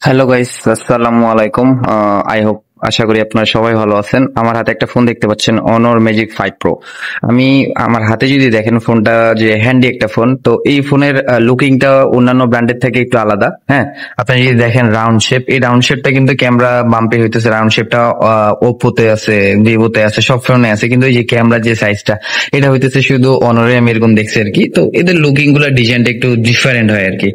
Hello guys, আসসালামু আলাইকুম। I hope আশা করি আপনারা সবাই ভালো আছেন। আমার হাতে একটা ফোন দেখতে পাচ্ছেন, অনর ম্যাজিক 5 প্রো। আমি আমার হাতে যদি দেখেন ফোনটা যে হ্যান্ডি একটা ফোন, তো এই ফোনের লুকিংটা অন্যান্য ব্র্যান্ডের থেকে একটু আলাদা। হ্যাঁ, আপনি যদি দেখেন রাউন্ড শেপ, এই রাউন্ড শেপটা কিন্তু ক্যামেরা বাম্পে হইতেছে। রাউন্ড শেপটা ওপ্পোতে আছে, ভিভোতে আছে, সব ফোনে আছে, কিন্তু এই যে ক্যামেরা যে সাইজটা, এটা হইতেছে শুধু অনরে আমি এরকম দেখছি আর কি। তো এদের লুকিং গুলা ডিজাইনটা একটু ডিফারেন্ট হয় আর কি।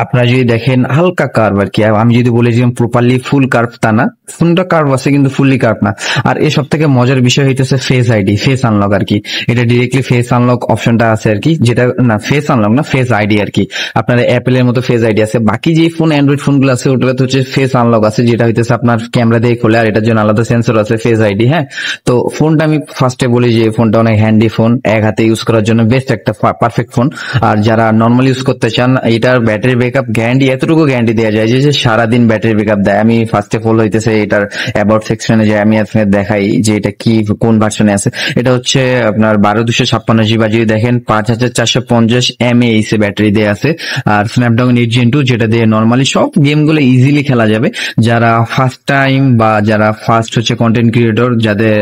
আপনারা যদি দেখেন হালকা কার্ভ আর কি। আমি যদি বলি যে প্রপারলি ফুল কার্ভ, তা না, ফোনটা কার্ভ আছে কিন্তু ফুললি কার্ভ না। আর এই সব থেকে মজার বিষয় হইতেছে ফেস আইডি, ফেস আনলক আর কি। এটা ডিরেক্টলি ফেস আনলক অপশনটা আছে আর কি, যেটা না ফেস আনলক না, ফেস আইডি আর কি। আপনার অ্যাপেলের মতো ফেস আইডি আছে। বাকি যে ফোন অ্যান্ড্রয়েড ফোন গুলো আছে ওটাতে হচ্ছে ফেস আনলক আছে, যেটা হইতেছে আপনার ক্যামেরা দিয়ে খোলে, আর এটার জন্য আলাদা সেন্সর আছে, ফেস আইডি। হ্যাঁ, তো ফোনটা আমি ফার্স্টে বলি যে ফোনটা অনেক হ্যান্ডি ফোন, এক হাতে ইউজ করার জন্য বেস্ট একটা পারফেক্ট ফোন। আর যারা নর্মাল ইউজ করতে চান, এটার ব্যাটারি ব্যাকআপ গ্যারান্টি, এতটুকু গ্যারান্টি দেওয়া যায় যে সারাদিন ব্যাটারি ব্যাকআপ দেয়। আমি ফার্স্ট অফ অল হইতেছে এটার অ্যাবাউট সেকশনে যে আমি আপনাকে দেখাই যে এটা কি কোন ভার্সনে আছে। এটা হচ্ছে আপনার 1256 জিবি, যদি দেখেন 5450 mAh ব্যাটারি দেয়া আছে। আর স্ন্যাপড্রাগন 8 Gen 2, যেটা দিয়ে নর্মালি সব গেম গুলো ইজিলি খেলা যাবে। যারা ফার্স্ট টাইম বা যারা ফার্স্ট হচ্ছে কন্টেন্ট ক্রিয়েটর, যাদের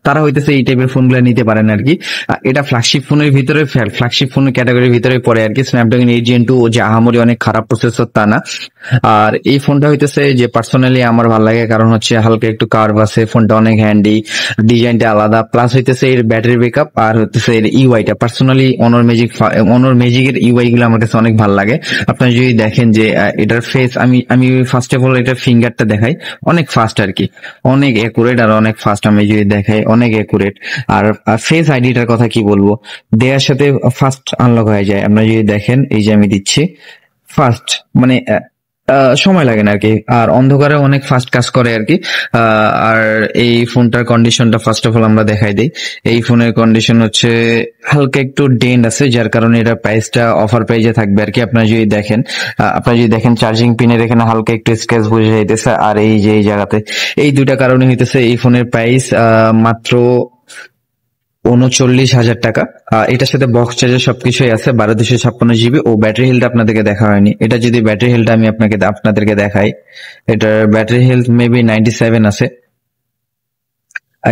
তারা হইতেছে এই টাইপের ফোন গুলা নিতে পারেন আর কি। এটা ফ্ল্যাগশিপ ফোনের ভিতরে, ফ্ল্যাগশিপ ফোনের ক্যাটাগরির ভিতরে পড়ে আর কি। স্ন্যাপড্রাগন 8 Gen 2 যে আহামরি অনেক খারাপ প্রসেসর তা না। আর এই ফোনটা হইতেছে যে পার্সোনালি আমার ভালো লাগে, কারণ হচ্ছে হালকা একটু কার্ভ আছে, ফোনটা অনেক হ্যান্ডি, ডিজাইনটা আলাদা, প্লাস হইতেছে এর ব্যাটারি ব্যাকআপ, আর হইতেছে এর ইউআইটা। পার্সোনালি অনর ম্যাজিকের ইউআই গুলো আমার কাছে অনেক ভালো লাগে। আপনারা যদি দেখেন যে এটার ফেস, আমি ফার্স্ট অফ অল এটার ফিঙ্গারটা দেখাই, অনেক ফাস্ট আর কি, অনেক একুরেট আর অনেক ফাস্ট। আমি যদি দেখাই অনেক একুরেট। আর ফেস আইডিটার কথা কি বলবো, দেওয়ার সাথে ফাস্ট আনলক হয়ে যায়। আপনারা যদি দেখেন, এই যে আমি দিচ্ছি, ফাস্ট মানে সময় লাগে না আর কি। আর অন্ধকারে অনেক ফাস্ট কাজ করে আর কি। আর এই ফোনটার কন্ডিশনটা ফার্স্ট অফ অল আমরা দেখাই দিই। এই ফোনের কন্ডিশন হচ্ছে হালকা একটু ডেন্ট আছে, যার কারণে এটা প্রাইসটা অফার প্রাইজে থাকবে আর কি। আপনারা যদি দেখেন চার্জিং পিনের এখানে হালকা একটু স্ক্র্যাচ বোঝা যাইতেছে, আর এই যে এই জায়গাতে, এই দুইটা কারণে হইতেছে এই ফোনের প্রাইস মাত্র 39,000 টাকা। এটার সাথে বক্স চার্জার সবকিছুই আছে, 1256 জিবি। ও ব্যাটারি হেলথ আপনাদেরকে দেখা হয়নি। এটা যদি ব্যাটারি হেলথ আমি আপনাদেরকে দেখাই, এটার ব্যাটারি হেলথ মেবি 97 আছে।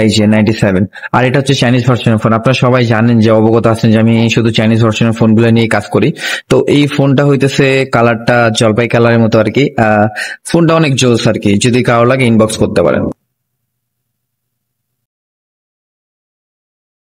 এই যে 97। আর এটা হচ্ছে চাইনিজ ভার্সনের ফোন। আপনারা সবাই জানেন, যে অবগত আছেন যে আমি শুধু চাইনিজ ভার্সনের ফোনগুলো নিয়ে কাজ করি। তো এই ফোনটা হইতেছে কালারটা জলপাই কালারের মতো আর কি। ফোনটা অনেক জোস আর কি, যদি কারো লাগে ইনবক্স করতে পারেন।